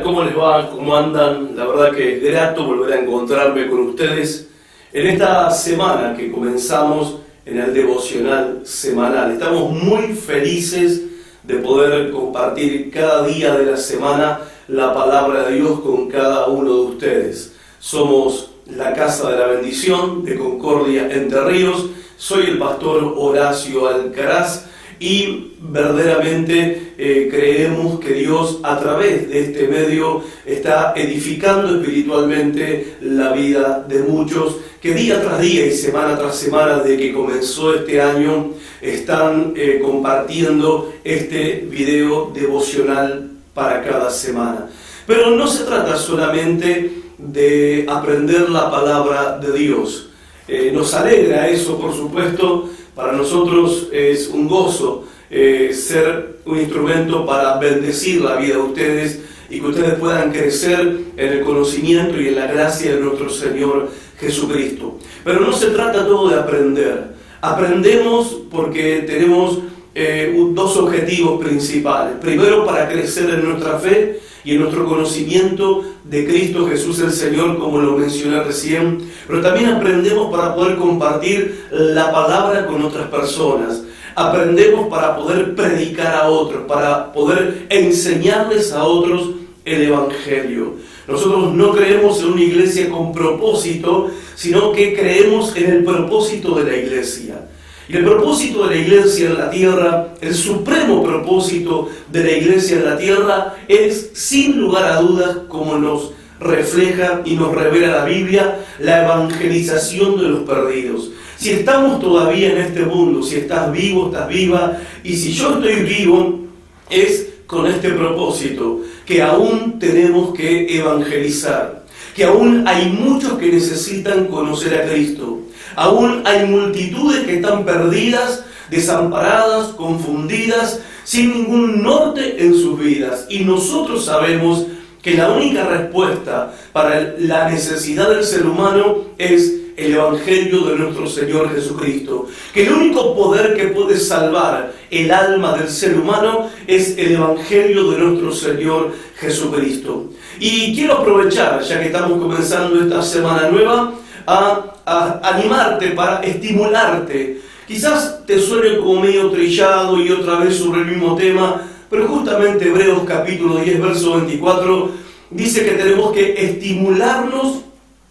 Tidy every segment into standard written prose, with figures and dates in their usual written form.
¿Cómo les va? ¿Cómo andan? La verdad que es grato volver a encontrarme con ustedes en esta semana que comenzamos en el devocional semanal. Estamos muy felices de poder compartir cada día de la semana la palabra de Dios con cada uno de ustedes. Somos la Casa de la Bendición de Concordia Entre Ríos. Soy el pastor Horacio Alcaraz y verdaderamente creemos que Dios a través de este medio está edificando espiritualmente la vida de muchos que día tras día y semana tras semana desde que comenzó este año están compartiendo este video devocional para cada semana. Pero no se trata solamente de aprender la palabra de Dios. Nos alegra eso, por supuesto. Para nosotros es un gozo ser un instrumento para bendecir la vida de ustedes y que ustedes puedan crecer en el conocimiento y en la gracia de nuestro Señor Jesucristo. Pero no se trata todo de aprender. Aprendemos porque tenemos dos objetivos principales. Primero, para crecer en nuestra fe y en nuestro conocimiento de Cristo Jesús el Señor, como lo mencioné recién, pero también aprendemos para poder compartir la palabra con otras personas. Aprendemos para poder predicar a otros, para poder enseñarles a otros el Evangelio. Nosotros no creemos en una iglesia con propósito, sino que creemos en el propósito de la iglesia. Y el propósito de la iglesia en la tierra, el supremo propósito de la iglesia en la tierra es, sin lugar a dudas, como nos refleja y nos revela la Biblia, la evangelización de los perdidos. Si estamos todavía en este mundo, si estás vivo, estás viva, y si yo estoy vivo, es con este propósito, que aún tenemos que evangelizar, que aún hay muchos que necesitan conocer a Cristo. Aún hay multitudes que están perdidas, desamparadas, confundidas, sin ningún norte en sus vidas. Y nosotros sabemos que la única respuesta para la necesidad del ser humano es el Evangelio de nuestro Señor Jesucristo. Que el único poder que puede salvar el alma del ser humano es el Evangelio de nuestro Señor Jesucristo. Y quiero aprovechar, ya que estamos comenzando esta semana nueva, a animarte, para estimularte. Quizás te suene como medio trillado y otra vez sobre el mismo tema, pero justamente Hebreos capítulo 10, verso 24, dice que tenemos que estimularnos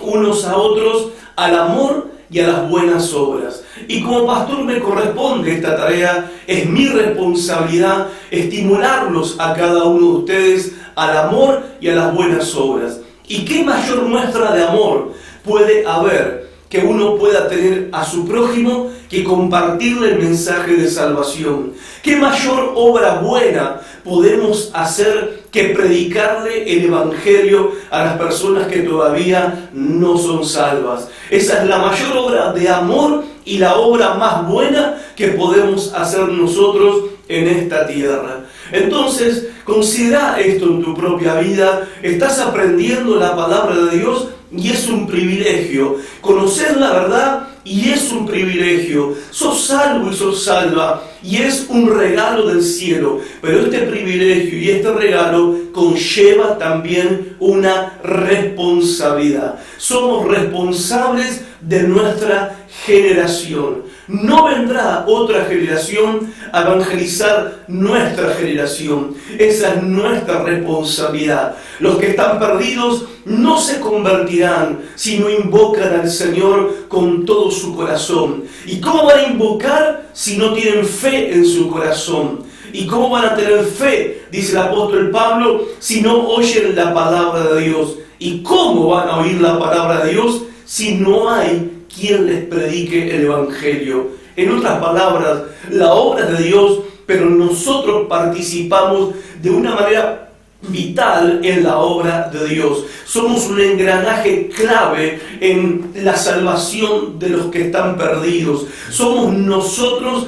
unos a otros al amor y a las buenas obras. Y como pastor me corresponde esta tarea, es mi responsabilidad estimularlos a cada uno de ustedes al amor y a las buenas obras. ¿Y qué mayor muestra de amor puede haber que uno pueda tener a su prójimo que compartirle el mensaje de salvación? ¿Qué mayor obra buena podemos hacer que predicarle el Evangelio a las personas que todavía no son salvas? Esa es la mayor obra de amor y la obra más buena que podemos hacer nosotros en esta tierra. Entonces, considera esto en tu propia vida. Estás aprendiendo la palabra de Dios y es un privilegio. Conocer la verdad y es un privilegio. Sos salvo y sos salva y es un regalo del cielo. Pero este privilegio y este regalo conlleva también una responsabilidad. Somos responsables de nuestra generación. No vendrá otra generación a evangelizar nuestra generación. Esa es nuestra responsabilidad. Los que están perdidos no se convertirán si no invocan al Señor con todo su corazón. ¿Y cómo van a invocar si no tienen fe en su corazón? ¿Y cómo van a tener fe, dice el apóstol Pablo, si no oyen la palabra de Dios? ¿Y cómo van a oír la palabra de Dios si no hay quien les predique el Evangelio? En otras palabras, la obra de Dios, pero nosotros participamos de una manera vital en la obra de Dios. Somos un engranaje clave en la salvación de los que están perdidos. Somos nosotros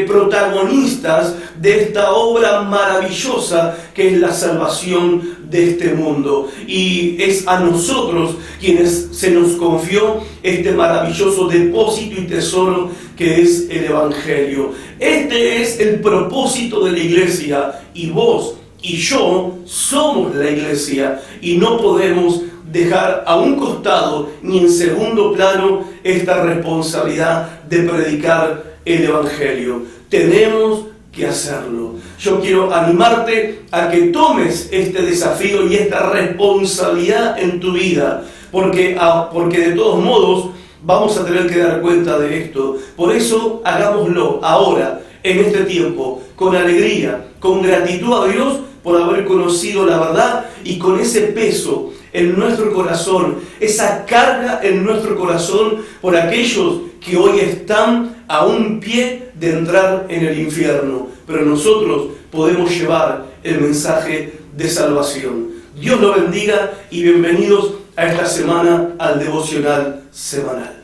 protagonistas de esta obra maravillosa que es la salvación de este mundo. Y es a nosotros quienes se nos confió este maravilloso depósito y tesoro que es el Evangelio. Este es el propósito de la iglesia y vos y yo somos la iglesia y no podemos dejar a un costado ni en segundo plano esta responsabilidad de predicar el Evangelio. Tenemos que hacerlo. Yo quiero animarte a que tomes este desafío y esta responsabilidad en tu vida, porque de todos modos vamos a tener que dar cuenta de esto. Por eso hagámoslo ahora, en este tiempo, con alegría, con gratitud a Dios por haber conocido la verdad y con ese peso en nuestro corazón, esa carga en nuestro corazón por aquellos que hoy están a un pie de entrar en el infierno. Pero nosotros podemos llevar el mensaje de salvación. Dios lo bendiga y bienvenidos a esta semana al devocional semanal.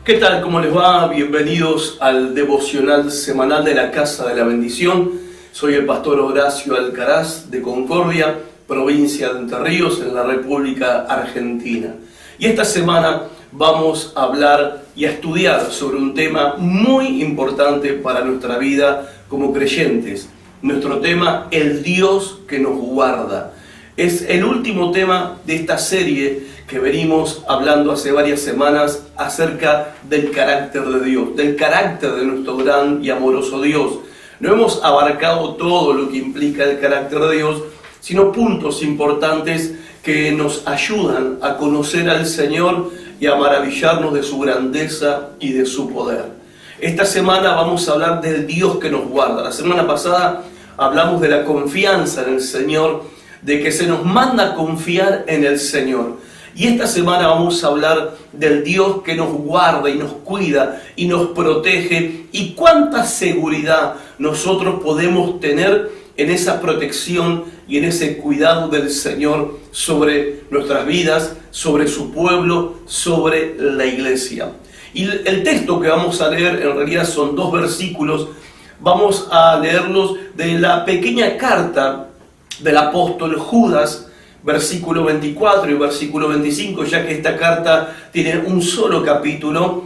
¿Qué tal? ¿Cómo les va? Bienvenidos al devocional semanal de la Casa de la Bendición. Soy el pastor Horacio Alcaraz de Concordia, provincia de Entre Ríos, en la República Argentina. Y esta semana vamos a hablar y a estudiar sobre un tema muy importante para nuestra vida como creyentes. Nuestro tema, el Dios que nos guarda. Es el último tema de esta serie que venimos hablando hace varias semanas acerca del carácter de Dios, del carácter de nuestro gran y amoroso Dios. No hemos abarcado todo lo que implica el carácter de Dios, sino puntos importantes que nos ayudan a conocer al Señor y a maravillarnos de su grandeza y de su poder. Esta semana vamos a hablar del Dios que nos guarda. La semana pasada hablamos de la confianza en el Señor, de que se nos manda a confiar en el Señor. Y esta semana vamos a hablar del Dios que nos guarda y nos cuida y nos protege, y cuánta seguridad nosotros podemos tener en esa protección y en ese cuidado del Señor sobre nuestras vidas, sobre su pueblo, sobre la iglesia. Y el texto que vamos a leer en realidad son 2 versículos. Vamos a leerlos de la pequeña carta del apóstol Judas, versículo 24 y versículo 25, ya que esta carta tiene un solo capítulo.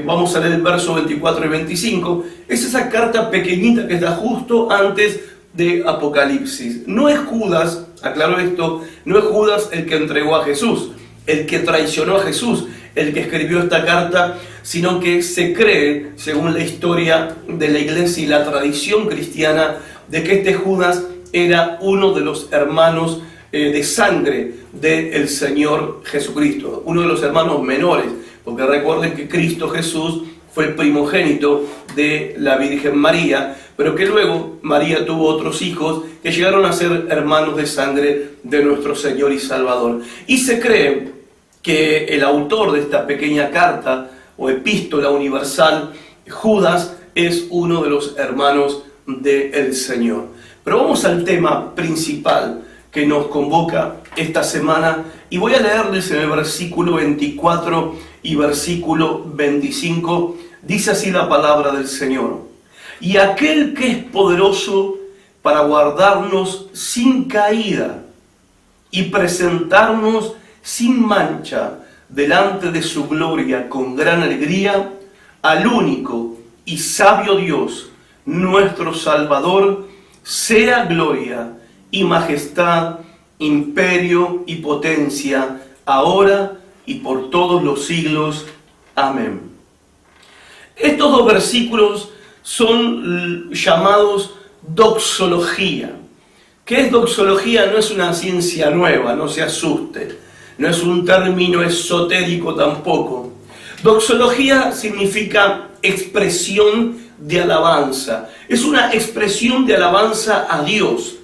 Vamos a leer el verso 24 y 25. Es esa carta pequeñita que está justo antes de Apocalipsis. No es Judas, aclaro esto, no es Judas el que entregó a Jesús, el que traicionó a Jesús, el que escribió esta carta, sino que se cree, según la historia de la iglesia y la tradición cristiana, de que este Judas era uno de los hermanos de sangre del Señor Jesucristo, uno de los hermanos menores, porque recuerden que Cristo Jesús fue el primogénito de la Virgen María, pero que luego María tuvo otros hijos que llegaron a ser hermanos de sangre de nuestro Señor y Salvador. Y se cree que el autor de esta pequeña carta o epístola universal, Judas, es uno de los hermanos del Señor. Pero vamos al tema principal que nos convoca esta semana y voy a leerles en el versículo 24 y versículo 25. Dice así la palabra del Señor: y aquel que es poderoso para guardarnos sin caída y presentarnos sin mancha delante de su gloria con gran alegría, al único y sabio Dios, nuestro Salvador, sea gloria y majestad, imperio y potencia, ahora y por todos los siglos. Amén. Estos dos versículos son llamados doxología. ¿Qué es doxología? No es una ciencia nueva, no se asuste. No es un término esotérico tampoco. Doxología significa expresión de alabanza. Es una expresión de alabanza a Dios.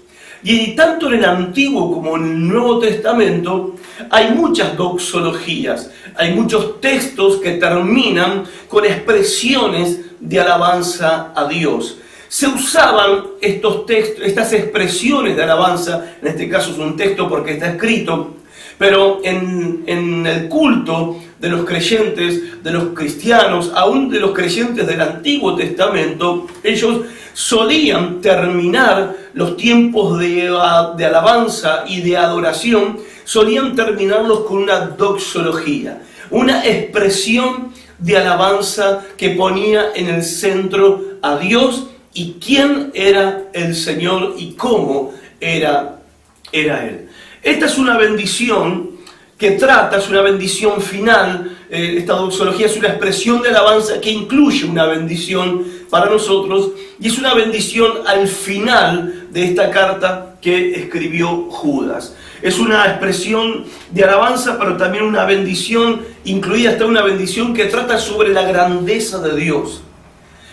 Y tanto en el Antiguo como en el Nuevo Testamento hay muchas doxologías. Hay muchos textos que terminan con expresiones de alabanza a Dios. Se usaban estos textos, estas expresiones de alabanza, en este caso es un texto porque está escrito, pero en el culto de los creyentes, de los cristianos, aún de los creyentes del Antiguo Testamento, ellos solían terminar los tiempos de alabanza y de adoración, solían terminarlos con una doxología, una expresión de alabanza que ponía en el centro a Dios y quién era el Señor y cómo era Él. Esta es una bendición que trata, es una bendición final. Esta doxología es una expresión de alabanza que incluye una bendición para nosotros y es una bendición al final de esta carta que escribió Judas. Es una expresión de alabanza, pero también una bendición, incluida hasta una bendición que trata sobre la grandeza de Dios.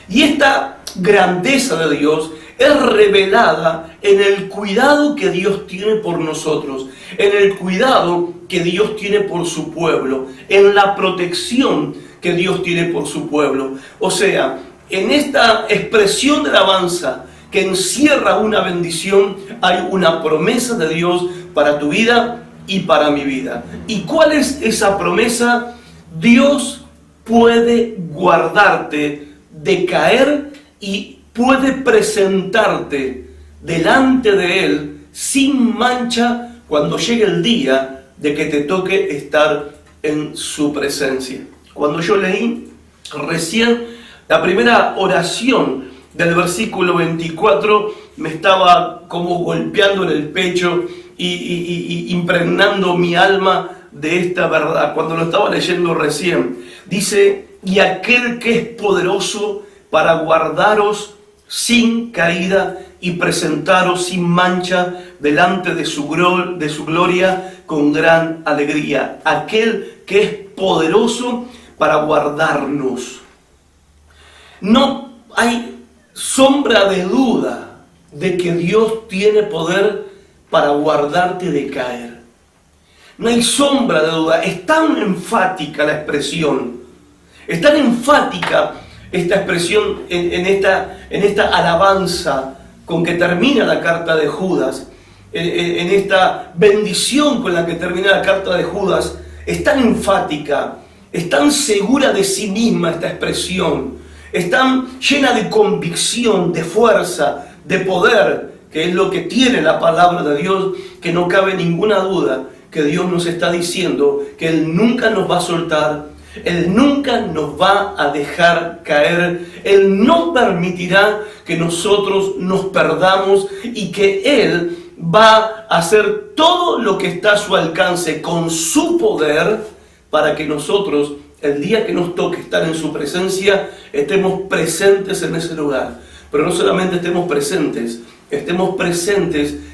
Y esta grandeza de Dios es revelada en el cuidado que Dios tiene por nosotros, en el cuidado que Dios tiene por su pueblo, en la protección que Dios tiene por su pueblo. O sea, en esta expresión de alabanza que encierra una bendición, hay una promesa de Dios para tu vida y para mi vida. ¿Y cuál es esa promesa? Dios puede guardarte de caer y puede presentarte delante de Él sin mancha cuando llegue el día de que te toque estar en su presencia. Cuando yo leí recién la primera oración del versículo 24, me estaba como golpeando en el pecho y impregnando mi alma de esta verdad. Cuando lo estaba leyendo recién, dice: y aquel que es poderoso para guardaros sin caída y presentaros sin mancha delante de su gloria con gran alegría. Aquel que es poderoso para guardarnos. No hay sombra de duda de que Dios tiene poder para guardarte de caer. No hay sombra de duda. Es tan enfática la expresión. Es tan enfática esta expresión en esta alabanza con que termina la carta de Judas, en esta bendición con la que termina la carta de Judas. Es tan enfática, es tan segura de sí misma esta expresión, es tan llena de convicción, de fuerza, de poder, que es lo que tiene la palabra de Dios, que no cabe ninguna duda que Dios nos está diciendo que Él nunca nos va a soltar, Él nunca nos va a dejar caer, Él no permitirá que nosotros nos perdamos y que Él va a hacer todo lo que está a su alcance con su poder para que nosotros, el día que nos toque estar en su presencia, estemos presentes en ese lugar. Pero no solamente estemos presentes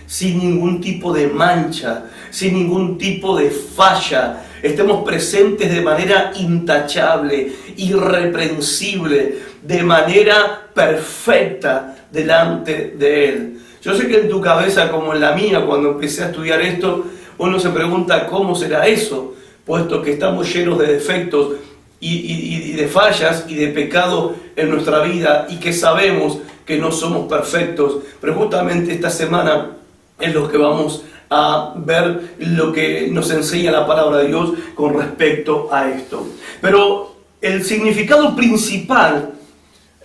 sin ningún tipo de mancha, sin ningún tipo de falla, estemos presentes de manera intachable, irreprensible, de manera perfecta delante de Él. Yo sé que en tu cabeza, como en la mía, cuando empecé a estudiar esto, uno se pregunta cómo será eso, puesto que estamos llenos de defectos y de fallas y de pecado en nuestra vida, y que sabemos que no somos perfectos. Pero justamente esta semana es lo que vamos a ver, lo que nos enseña la palabra de Dios con respecto a esto. Pero el significado principal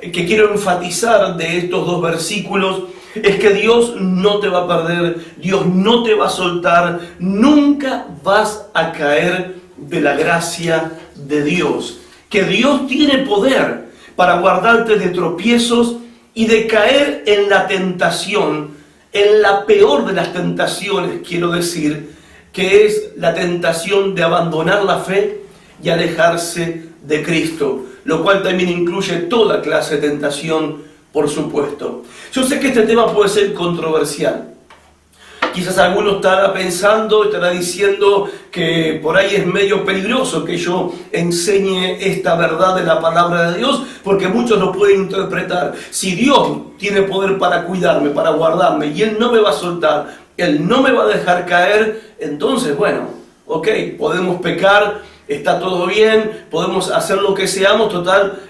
que quiero enfatizar de estos dos versículos es que Dios no te va a perder, Dios no te va a soltar, nunca vas a caer de la gracia de Dios. Que Dios tiene poder para guardarte de tropiezos y de caer en la tentación, en la peor de las tentaciones, quiero decir, que es la tentación de abandonar la fe y alejarse de Cristo, lo cual también incluye toda clase de tentación, por supuesto. Yo sé que este tema puede ser controversial. Quizás alguno estará pensando, estará diciendo que por ahí es medio peligroso que yo enseñe esta verdad de la palabra de Dios, porque muchos lo pueden interpretar. Si Dios tiene poder para cuidarme, para guardarme, y Él no me va a soltar, Él no me va a dejar caer, entonces, bueno, ok, podemos pecar, está todo bien, podemos hacer lo que seamos, total,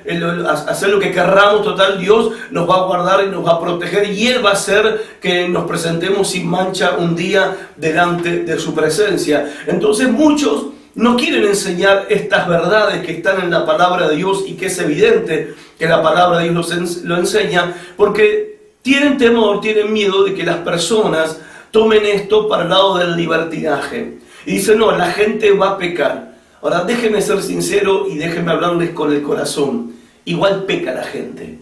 hacer lo que querramos, total, Dios nos va a guardar y nos va a proteger, y Él va a hacer que nos presentemos sin mancha un día delante de su presencia. Entonces muchos no quieren enseñar estas verdades que están en la palabra de Dios, y que es evidente que la palabra de Dios lo enseña, porque tienen temor, tienen miedo de que las personas tomen esto para el lado del libertinaje. Y dicen, no, la gente va a pecar. Ahora, déjenme ser sincero y déjenme hablarles con el corazón. Igual peca la gente.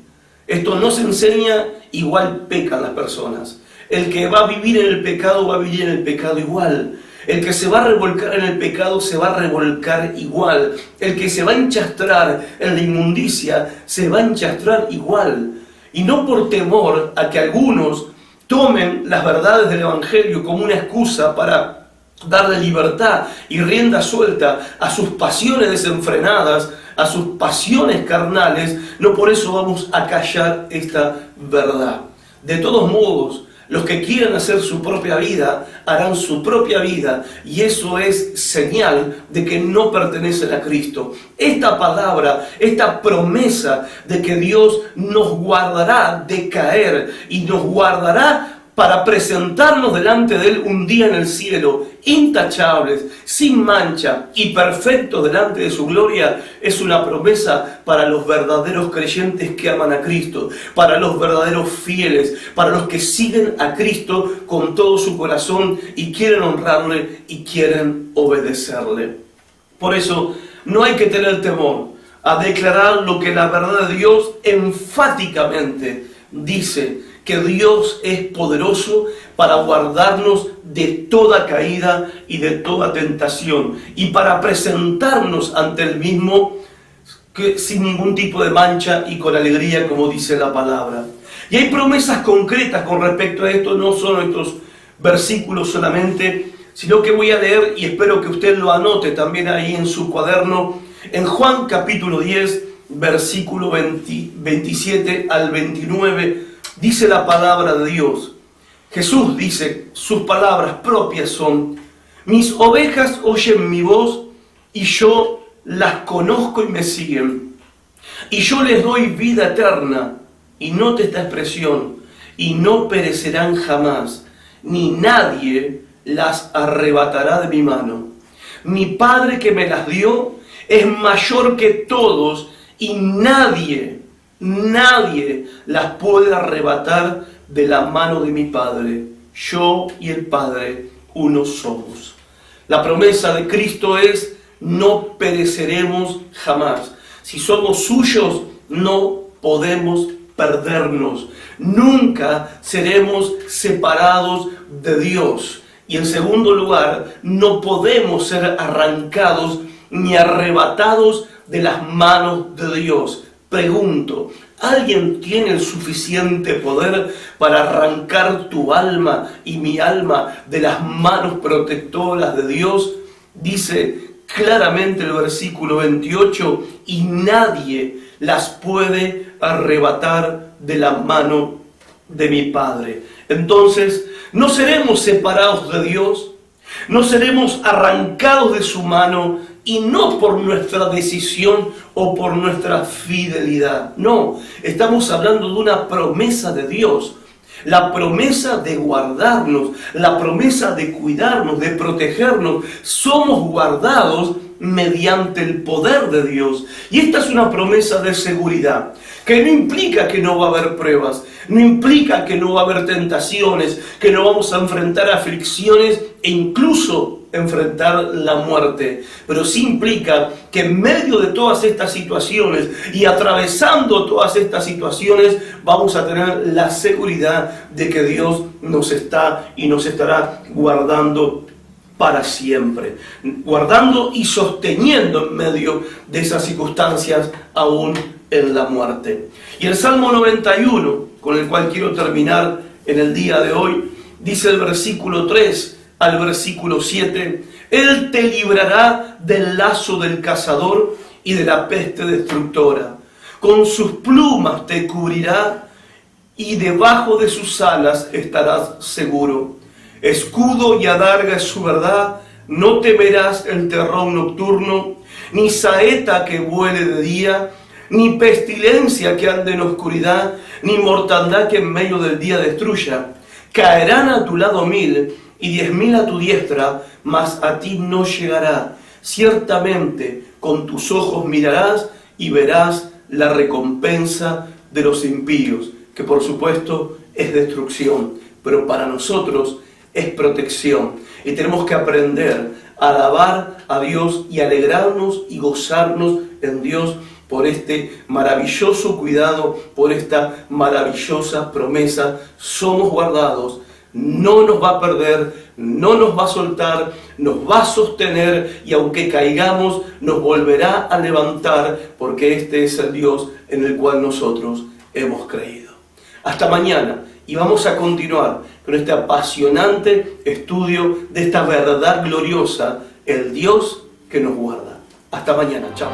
Esto no se enseña, igual pecan las personas. El que va a vivir en el pecado, va a vivir en el pecado igual. El que se va a revolcar en el pecado, se va a revolcar igual. El que se va a enchastrar en la inmundicia, se va a enchastrar igual. Y no por temor a que algunos tomen las verdades del Evangelio como una excusa para darle libertad y rienda suelta a sus pasiones desenfrenadas, a sus pasiones carnales, no por eso vamos a callar esta verdad. De todos modos, los que quieran hacer su propia vida, harán su propia vida, y eso es señal de que no pertenecen a Cristo. Esta palabra, esta promesa de que Dios nos guardará de caer y nos guardará para presentarnos delante de Él un día en el cielo, intachables, sin mancha y perfectos delante de su gloria, es una promesa para los verdaderos creyentes que aman a Cristo, para los verdaderos fieles, para los que siguen a Cristo con todo su corazón y quieren honrarle y quieren obedecerle. Por eso no hay que tener temor a declarar lo que la verdad de Dios enfáticamente dice, que Dios es poderoso para guardarnos de toda caída y de toda tentación, y para presentarnos ante Él mismo sin ningún tipo de mancha y con alegría, como dice la palabra. Y hay promesas concretas con respecto a esto, no son estos versículos solamente, sino que voy a leer, y espero que usted lo anote también ahí en su cuaderno, en Juan capítulo 10, versículo 27 al 29, dice la palabra de Dios. Jesús dice, sus palabras propias son: mis ovejas oyen mi voz y yo las conozco y me siguen. Y yo les doy vida eterna. Y note esta expresión: y no perecerán jamás, ni nadie las arrebatará de mi mano. Mi Padre que me las dio es mayor que todos, y nadie las puede arrebatar de la mano de mi Padre. Yo y el Padre uno somos. La promesa de Cristo es: no pereceremos jamás. Si somos suyos, no podemos perdernos. Nunca seremos separados de Dios. Y en segundo lugar, no podemos ser arrancados ni arrebatados de las manos de Dios. Pregunto, ¿alguien tiene el suficiente poder para arrancar tu alma y mi alma de las manos protectoras de Dios? Dice claramente el versículo 28, y nadie las puede arrebatar de la mano de mi Padre. Entonces, no seremos separados de Dios, no seremos arrancados de su mano, y no por nuestra decisión o por nuestra fidelidad. No, estamos hablando de una promesa de Dios. La promesa de guardarnos, la promesa de cuidarnos, de protegernos. Somos guardados mediante el poder de Dios. Y esta es una promesa de seguridad, que no implica que no va a haber pruebas, no implica que no va a haber tentaciones, que no vamos a enfrentar aflicciones e incluso enfrentar la muerte, pero sí implica que en medio de todas estas situaciones y atravesando todas estas situaciones vamos a tener la seguridad de que Dios nos está y nos estará guardando para siempre, guardando y sosteniendo en medio de esas circunstancias aún en la muerte. Y el Salmo 91, con el cual quiero terminar en el día de hoy, dice el versículo 3 al versículo 7, Él te librará del lazo del cazador y de la peste destructora. Con sus plumas te cubrirá y debajo de sus alas estarás seguro. Escudo y adarga es su verdad, no temerás el terror nocturno, ni saeta que vuele de día, ni pestilencia que ande en oscuridad, ni mortandad que en medio del día destruya. Caerán a tu lado 1000 y 10.000 a tu diestra, mas a ti no llegará. Ciertamente con tus ojos mirarás y verás la recompensa de los impíos, que por supuesto es destrucción, pero para nosotros es protección. Y tenemos que aprender a alabar a Dios y alegrarnos y gozarnos en Dios por este maravilloso cuidado, por esta maravillosa promesa. Somos guardados, no nos va a perder, no nos va a soltar, nos va a sostener y aunque caigamos nos volverá a levantar, porque este es el Dios en el cual nosotros hemos creído. Hasta mañana y vamos a continuar con este apasionante estudio de esta verdad gloriosa, el Dios que nos guarda. Hasta mañana, chao.